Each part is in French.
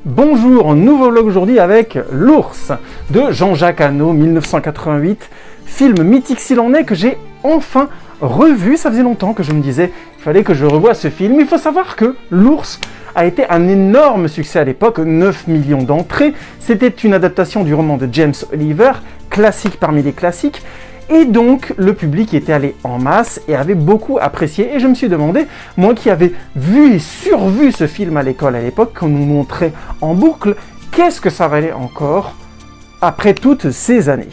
Bonjour, nouveau vlog aujourd'hui avec L'Ours de Jean-Jacques Hano, 1988, film mythique s'il en est que j'ai enfin revu. Ça faisait longtemps que je me disais qu'il fallait que je revoie ce film. Il faut savoir que L'Ours a été un énorme succès à l'époque, 9 millions d'entrées. C'était une adaptation du roman de James Oliver, classique parmi les classiques. Et donc, le public y était allé en masse et avait beaucoup apprécié. Et je me suis demandé, moi qui avais vu et survu ce film à l'école à l'époque, qu'on nous montrait en boucle, qu'est-ce que ça valait encore après toutes ces années?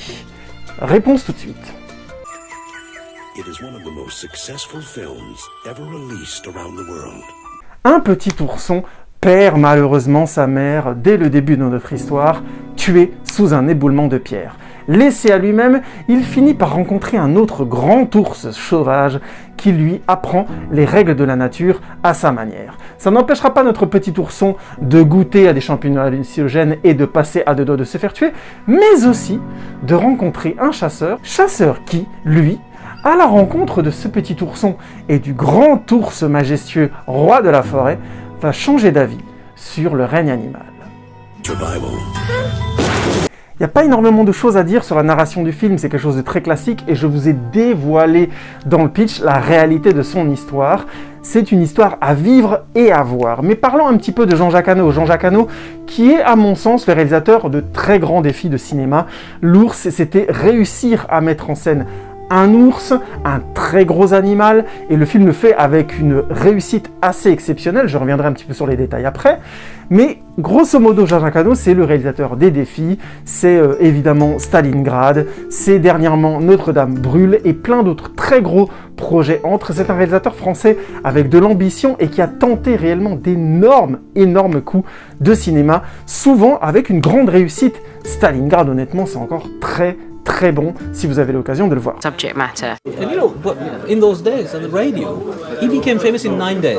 Réponse tout de suite. Un petit ourson perd malheureusement sa mère dès le début de notre histoire, tué sous un éboulement de pierre. Laissé à lui-même, il finit par rencontrer un autre grand ours sauvage qui lui apprend les règles de la nature à sa manière. Ça n'empêchera pas notre petit ourson de goûter à des champignons hallucinogènes et de passer à deux doigts de se faire tuer, mais aussi de rencontrer un chasseur qui, lui, à la rencontre de ce petit ourson et du grand ours majestueux, roi de la forêt, va changer d'avis sur le règne animal. Il n'y a pas énormément de choses à dire sur la narration du film, c'est quelque chose de très classique et je vous ai dévoilé dans le pitch la réalité de son histoire. C'est une histoire à vivre et à voir. Mais parlons un petit peu de Jean-Jacques Hano. Jean-Jacques Hano, qui est à mon sens le réalisateur de très grands défis de cinéma. L'Ours, c'était réussir à mettre en scène un ours, un très gros animal, et le film le fait avec une réussite assez exceptionnelle, je reviendrai un petit peu sur les détails après, mais grosso modo Jean-Jacques Hano c'est le réalisateur des défis, c'est évidemment Stalingrad, c'est dernièrement Notre-Dame brûle, et plein d'autres très gros projets entre. C'est un réalisateur français avec de l'ambition et qui a tenté réellement d'énormes coups de cinéma, souvent avec une grande réussite. Stalingrad honnêtement c'est encore très bon si vous avez l'occasion de le voir. Subject matter. And you know, but in those days on the radio, he became famous in 9 days.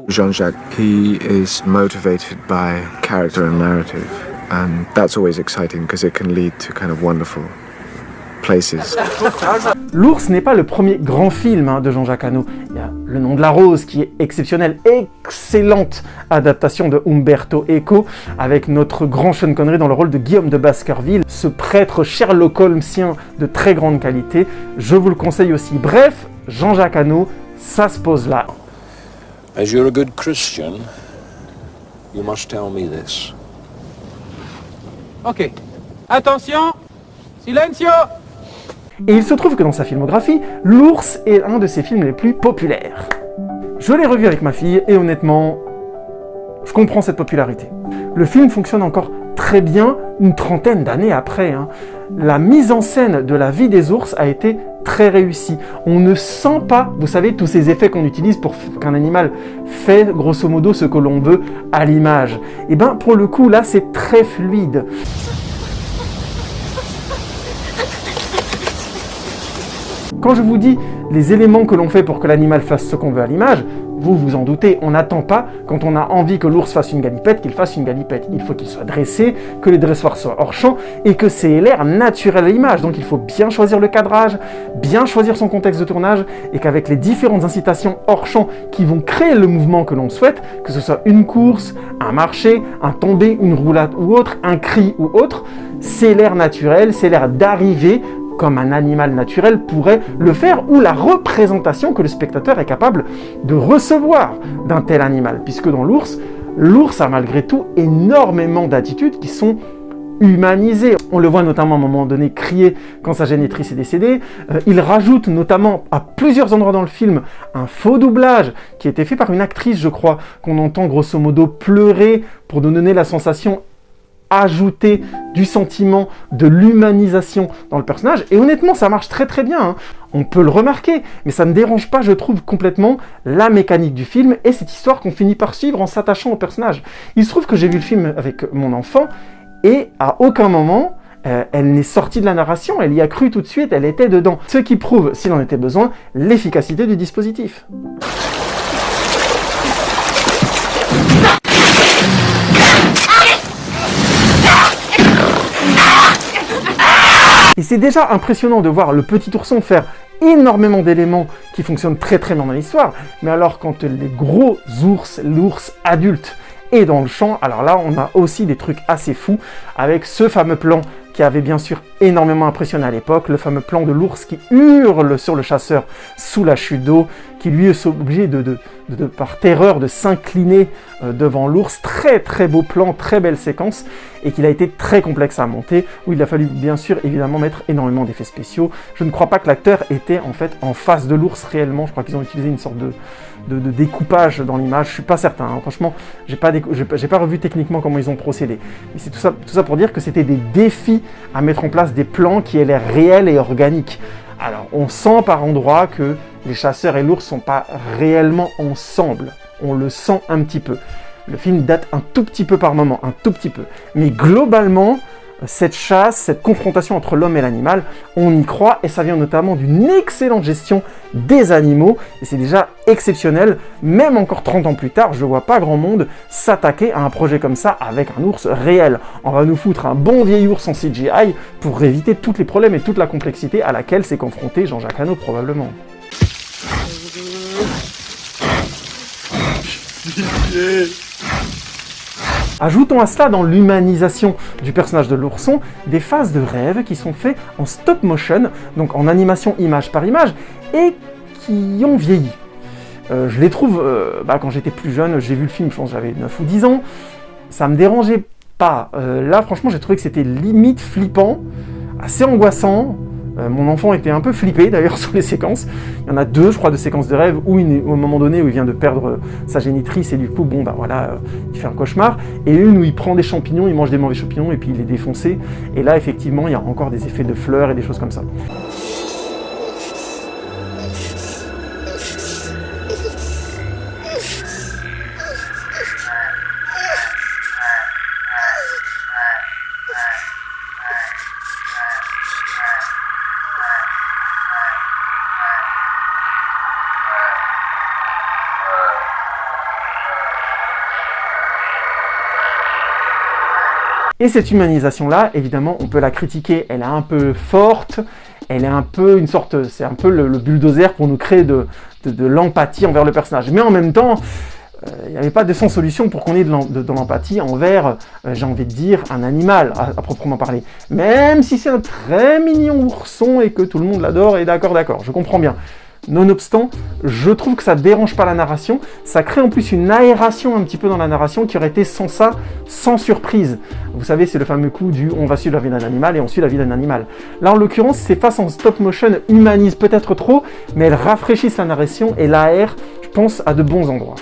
Jean-Jacques, he is motivated by character and narrative, and that's always exciting because it can lead to kind of wonderful places. L'Ours n'est pas le premier grand film de Jean-Jacques Hano. Il y a Le Nom de la Rose qui est exceptionnel, excellente adaptation de Umberto Eco avec notre grand Sean Connery dans le rôle de Guillaume de Baskerville, ce prêtre Sherlock Holmesien de très grande qualité. Je vous le conseille aussi. Bref, Jean-Jacques Hano, ça se pose là. As you're a good Christian, you must tell me this. Ok. Attention, silencio. Et il se trouve que dans sa filmographie, L'Ours est un de ses films les plus populaires. Je l'ai revu avec ma fille et honnêtement, je comprends cette popularité. Le film fonctionne encore très bien une trentaine d'années après. La mise en scène de la vie des ours a été très réussie. On ne sent pas, vous savez, tous ces effets qu'on utilise pour qu'un animal fait grosso modo ce que l'on veut à l'image. Et bien pour le coup là c'est très fluide. Quand je vous dis les éléments que l'on fait pour que l'animal fasse ce qu'on veut à l'image, vous vous en doutez, on n'attend pas, quand on a envie que l'ours fasse une galipette, qu'il fasse une galipette. Il faut qu'il soit dressé, que les dressoirs soient hors champ et que c'est l'air naturel à l'image. Donc il faut bien choisir le cadrage, bien choisir son contexte de tournage et qu'avec les différentes incitations hors champ qui vont créer le mouvement que l'on souhaite, que ce soit une course, un marché, un tombé, une roulade ou autre, un cri ou autre, c'est l'air naturel, c'est l'air d'arriver comme un animal naturel pourrait le faire, ou la représentation que le spectateur est capable de recevoir d'un tel animal. Puisque dans l'ours a malgré tout énormément d'attitudes qui sont humanisées. On le voit notamment à un moment donné crier quand sa génitrice est décédée. Il rajoute notamment à plusieurs endroits dans le film un faux doublage qui a été fait par une actrice, je crois, qu'on entend grosso modo pleurer pour nous donner la sensation ajouter du sentiment, de l'humanisation dans le personnage, et honnêtement ça marche très bien, on peut le remarquer, mais ça ne dérange pas, je trouve, complètement la mécanique du film et cette histoire qu'on finit par suivre en s'attachant au personnage. Il se trouve que j'ai vu le film avec mon enfant, et à aucun moment elle n'est sortie de la narration, elle y a cru tout de suite, elle était dedans, ce qui prouve, s'il en était besoin, l'efficacité du dispositif. Et c'est déjà impressionnant de voir le petit ourson faire énormément d'éléments qui fonctionnent très bien dans l'histoire, mais alors quand les gros ours, l'ours adulte et dans le champ. Alors là, on a aussi des trucs assez fous avec ce fameux plan qui avait bien sûr énormément impressionné à l'époque, le fameux plan de l'ours qui hurle sur le chasseur sous la chute d'eau, qui lui est obligé par terreur de s'incliner devant l'ours. Très très beau plan, très belle séquence, et qu'il a été très complexe à monter, où il a fallu bien sûr évidemment mettre énormément d'effets spéciaux. Je ne crois pas que l'acteur était en fait en face de l'ours réellement, je crois qu'ils ont utilisé une sorte de découpage dans l'image, je suis pas certain, hein. Franchement, j'ai pas revu techniquement comment ils ont procédé. Mais c'est tout ça pour dire que c'était des défis à mettre en place des plans qui aient l'air réels et organiques. Alors, on sent par endroits que les chasseurs et l'ours sont pas réellement ensemble. On le sent un petit peu. Le film date un tout petit peu par moment, un tout petit peu. Mais globalement, cette chasse, cette confrontation entre l'homme et l'animal, on y croit, et ça vient notamment d'une excellente gestion des animaux, et c'est déjà exceptionnel. Même encore 30 ans plus tard, je vois pas grand monde s'attaquer à un projet comme ça avec un ours réel. On va nous foutre un bon vieil ours en CGI pour éviter tous les problèmes et toute la complexité à laquelle s'est confronté Jean-Jacques Hano probablement. Ajoutons à cela, dans l'humanisation du personnage de l'ourson, des phases de rêve qui sont faites en stop motion, donc en animation image par image, et qui ont vieilli. Je les trouve, quand j'étais plus jeune, j'ai vu le film, je pense que j'avais 9 ou 10 ans, ça me dérangeait pas. Là, franchement, j'ai trouvé que c'était limite flippant, assez angoissant. Mon enfant était un peu flippé d'ailleurs sur les séquences. Il y en a 2, je crois, de séquences de rêve où au moment donné où il vient de perdre sa génitrice et du coup, il fait un cauchemar. Et une où il prend des champignons, il mange des mauvais champignons et puis il est défoncé. Et là, effectivement, il y a encore des effets de fleurs et des choses comme ça. Et cette humanisation-là, évidemment, on peut la critiquer, elle est un peu forte, elle est un peu une sorte, c'est un peu le bulldozer pour nous créer de l'empathie envers le personnage. Mais en même temps, il n'y avait pas de sans solution pour qu'on ait de l'empathie envers, j'ai envie de dire, un animal, à proprement parler. Même si c'est un très mignon ourson et que tout le monde l'adore, et d'accord, je comprends bien. Nonobstant, je trouve que ça ne dérange pas la narration, ça crée en plus une aération un petit peu dans la narration qui aurait été sans ça, sans surprise. Vous savez, c'est le fameux coup du « on va suivre la vie d'un animal et on suit la vie d'un animal ». Là, en l'occurrence, ces phases en stop motion humanisent peut-être trop, mais elles rafraîchissent la narration et l'aèrent, je pense, à de bons endroits.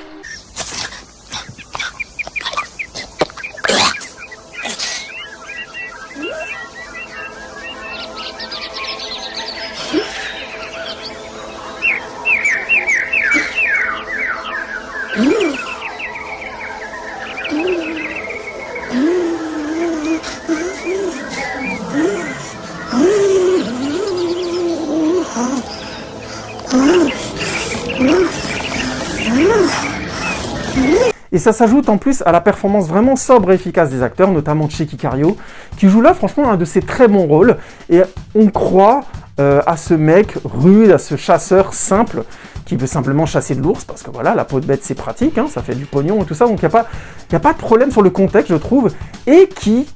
Et ça s'ajoute en plus à la performance vraiment sobre et efficace des acteurs, notamment Tchéky Karyo, qui joue là franchement un de ses très bons rôles. Et on croit à ce mec rude, à ce chasseur simple, qui veut simplement chasser de l'ours, parce que voilà, la peau de bête c'est pratique, hein, ça fait du pognon et tout ça, donc il n'y a pas de problème sur le contexte, je trouve, et qui,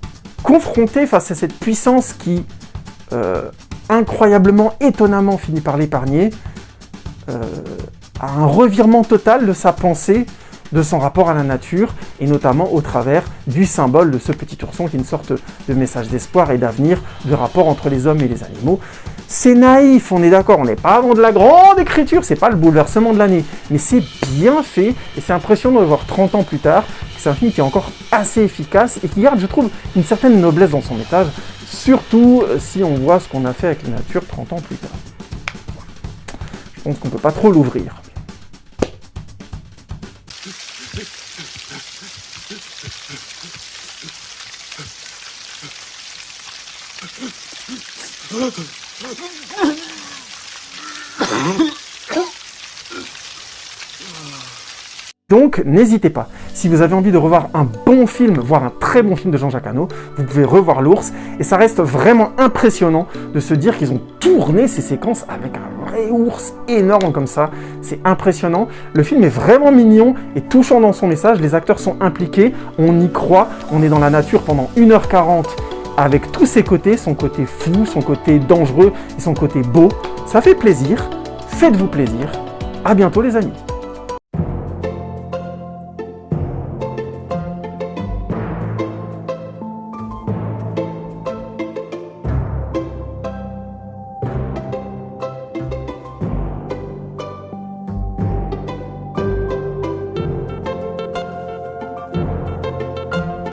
confronté face à cette puissance qui, incroyablement, étonnamment finit par l'épargner, a un revirement total de sa pensée, de son rapport à la nature, et notamment au travers du symbole de ce petit ourson qui est une sorte de message d'espoir et d'avenir, de rapport entre les hommes et les animaux. C'est naïf, on est d'accord, on n'est pas dans de la grande écriture, c'est pas le bouleversement de l'année, mais c'est bien fait, et c'est impressionnant de le voir 30 ans plus tard. C'est un film qui est encore assez efficace, et qui garde, je trouve, une certaine noblesse dans son métrage, surtout si on voit ce qu'on a fait avec la nature 30 ans plus tard. Je pense qu'on ne peut pas trop l'ouvrir. Donc, n'hésitez pas. Si vous avez envie de revoir un bon film, voire un très bon film de Jean-Jacques Hano, vous pouvez revoir L'Ours. Et ça reste vraiment impressionnant de se dire qu'ils ont tourné ces séquences avec un vrai ours énorme comme ça. C'est impressionnant. Le film est vraiment mignon et touchant dans son message. Les acteurs sont impliqués, on y croit. On est dans la nature pendant 1h40 avec tous ses côtés, son côté fou, son côté dangereux et son côté beau. Ça fait plaisir. Faites-vous plaisir. À bientôt les amis.